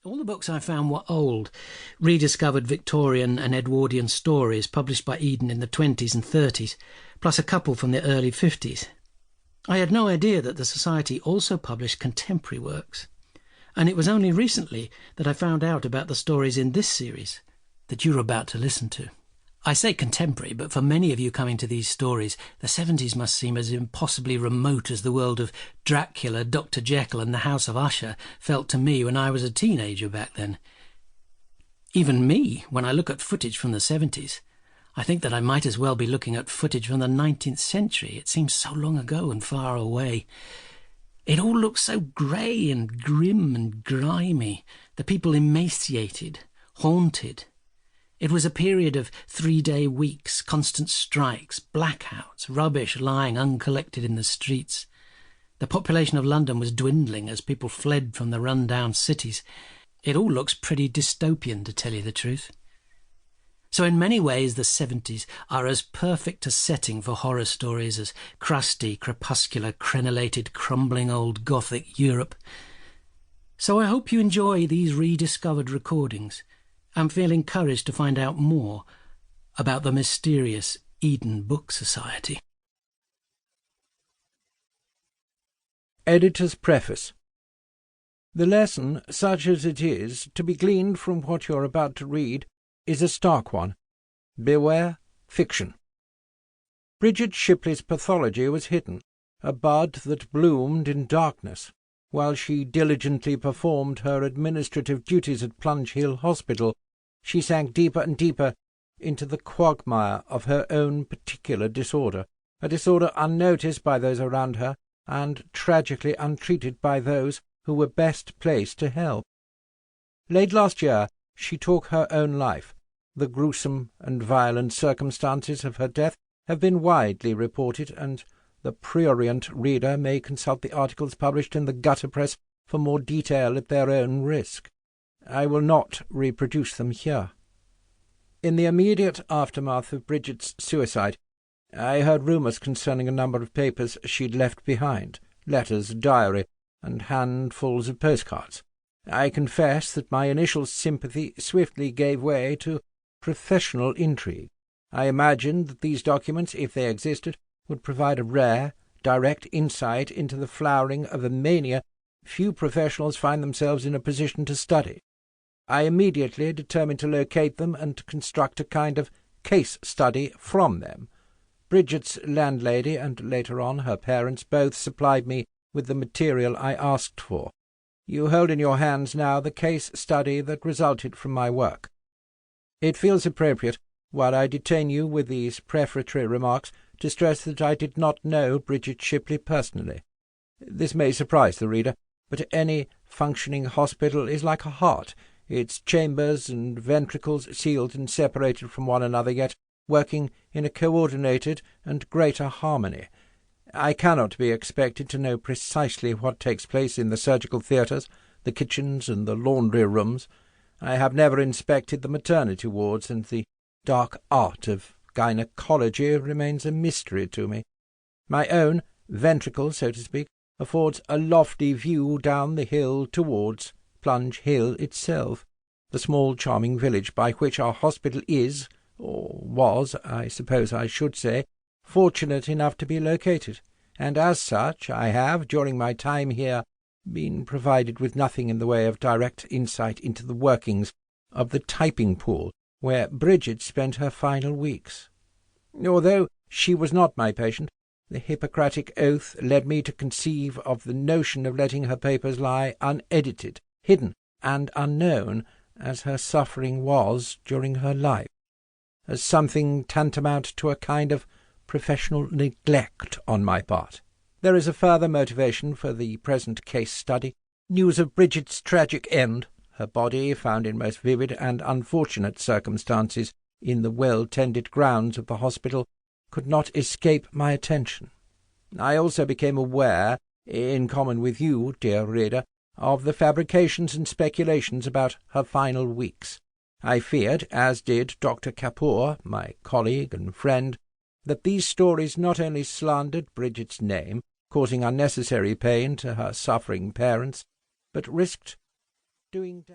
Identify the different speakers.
Speaker 1: All the books I found were old, rediscovered Victorian and Edwardian stories published by Eden in the 20s and 30s, plus a couple from the early 50s. I had no idea that the Society also published contemporary works, and it was only recently that I found out about the stories in this series that you're about to listen to. I say contemporary, but for many of you coming to these stories, the 70s must seem as impossibly remote as the world of Dracula, Dr. Jekyll and the House of Usher felt to me when I was a teenager back then. Even me, when I look at footage from the 70s, I think that I might as well be looking at footage from the 19th century. It seems so long ago and far away. It all looks so grey and grim and grimy, the people emaciated, haunted. It was a period of 3-day weeks, constant strikes, blackouts, rubbish lying uncollected in the streets. The population of London was dwindling as people fled from the run-down cities. It all looks pretty dystopian, to tell you the truth. So in many ways the 70s are as perfect a setting for horror stories as crusty, crepuscular, crenellated, crumbling old Gothic Europe. So I hope you enjoy these rediscovered recordings and feel encouraged to find out more about the mysterious Eden Book Society.
Speaker 2: Editor's Preface. The lesson, such as it is, to be gleaned from what you are about to read, is a stark one. Beware fiction. Bridget Shipley's pathology was hidden, a bud that bloomed in darkness, while she diligently performed her administrative duties at Plunge Hill Hospital. She sank deeper and deeper into the quagmire of her own particular disorder, a disorder unnoticed by those around her and tragically untreated by those who were best placed to help. Late last year she took her own life. The gruesome and violent circumstances of her death have been widely reported, and the prurient reader may consult the articles published in the gutter press for more detail at their own risk. I will not reproduce them here. In the immediate aftermath of Bridget's suicide, I heard rumours concerning a number of papers she'd left behind, letters, a diary, and handfuls of postcards. I confess that my initial sympathy swiftly gave way to professional intrigue. I imagined that these documents, if they existed, would provide a rare, direct insight into the flowering of a mania few professionals find themselves in a position to study. I immediately determined to locate them and construct a kind of case study from them. Bridget's landlady and, later on, her parents both supplied me with the material I asked for. You hold in your hands now the case study that resulted from my work. It feels appropriate, while I detain you with these prefatory remarks, to stress that I did not know Bridget Shipley personally. This may surprise the reader, but any functioning hospital is like a heart, its chambers and ventricles sealed and separated from one another, yet working in a coordinated and greater harmony. I cannot be expected to know precisely what takes place in the surgical theatres, the kitchens, and the laundry rooms. I have never inspected the maternity wards, and the dark art of gynecology remains a mystery to me. My own ventricle, so to speak, affords a lofty view down the hill towards Plunge Hill itself, the small charming village by which our hospital is, or was, I suppose I should say, fortunate enough to be located, and as such I have, during my time here, been provided with nothing in the way of direct insight into the workings of the typing pool where Bridget spent her final weeks. Although she was not my patient, the Hippocratic oath led me to conceive of the notion of letting her papers lie unedited, hidden, and unknown, as her suffering was during her life, as something tantamount to a kind of professional neglect on my part. There is a further motivation for the present case study. News of Bridget's tragic end, her body found in most vivid and unfortunate circumstances in the well-tended grounds of the hospital, could not escape my attention. I also became aware, in common with you, dear reader, of the fabrications and speculations about her final weeks. I feared, as did Dr. Kapoor, my colleague and friend, that these stories not only slandered Bridget's name, causing unnecessary pain to her suffering parents, but risked doing damage.